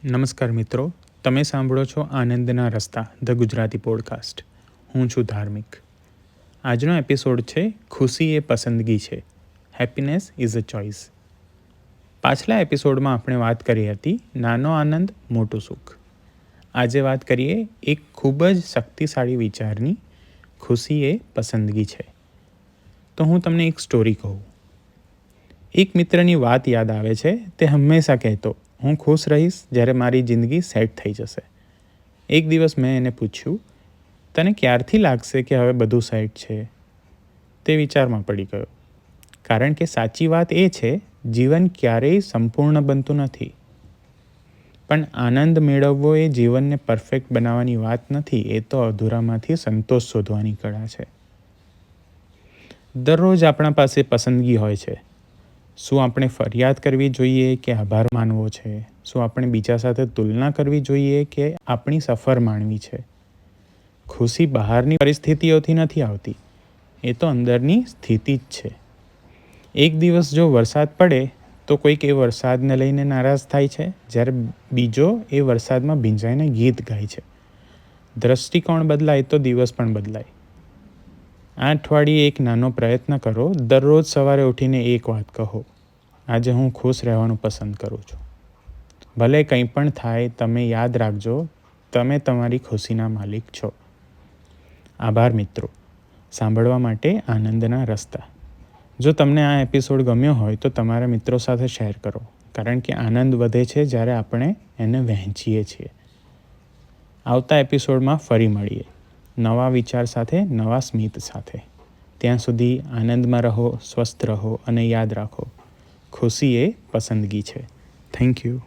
નમસ્કાર મિત્રો, તમે સાંભળો છો આનંદના રસ્તા ધ ગુજરાતી પોડકાસ્ટ. હું છું ધાર્મિક. આજનો એપિસોડ છે ખુશી એ પસંદગી છે, હેપીનેસ ઇઝ અ ચોઇસ. પાછલા એપિસોડમાં આપણે વાત કરી હતી નાનો આનંદ મોટું સુખ. આજે વાત કરીએ એક ખૂબ જ શક્તિશાળી વિચારની, ખુશી એ પસંદગી છે. તો હું તમને એક સ્ટોરી કહું. એક મિત્રની વાત યાદ આવે છે. તે હંમેશા કહેતો, હું ખુશ રહીશ જ્યારે મારી જિંદગી સેટ થઈ જશે. એક દિવસ મેં એને પૂછ્યું, તને ક્યારથી લાગશે કે હવે બધું સેટ છે? તે વિચારમાં પડી ગયો. કારણ કે સાચી વાત એ છે, જીવન ક્યારેય સંપૂર્ણ બનતું નથી. પણ આનંદ મેળવવો એ જીવનને પરફેક્ટ બનાવવાની વાત નથી. એ તો અધૂરામાંથી સંતોષ શોધવાની કળા છે. દરરોજ આપણા પાસે પસંદગી હોય છે. શું આપણે ફરિયાદ કરવી જોઈએ કે આભાર માનવો છે? શું આપણે બીજા સાથે તુલના કરવી જોઈએ કે આપણી સફર માણવી છે? ખુશી બહારની પરિસ્થિતિઓથી નથી આવતી, એ તો અંદરની સ્થિતિ જ છે. એક દિવસ જો વરસાદ પડે તો કોઈક એ વરસાદને લઈને નારાજ થાય છે, જ્યારે બીજો એ વરસાદમાં ભીંજાઈને ગીત ગાય છે. દ્રષ્ટિકોણ બદલાય તો દિવસ પણ બદલાય. આ અઠવાડિયે એક નાનો પ્રયત્ન કરો. દરરોજ સવારે ઉઠીને એક વાત કહો, આજે હું ખુશ રહેવાનું પસંદ કરું છું. ભલે કંઈ પણ થાય, તમે યાદ રાખજો, તમે તમારી ખુશીના માલિક છો. આભાર મિત્રો, સાંભળવા માટે આનંદના રસ્તા. જો તમને આ એપિસોડ ગમ્યો હોય તો તમારા મિત્રો સાથે શેર કરો, કારણ કે આનંદ વધે છે જ્યારે આપણે એને વહેંચીએ છીએ. આવતા એપિસોડમાં ફરી મળીએ, નવા વિચાર સાથે, નવા સ્મિત સાથે. ત્યાં સુધી આનંદમાં રહો, સ્વસ્થ રહો અને યાદ રાખો, ખુશી એ પસંદગી છે. Thank you.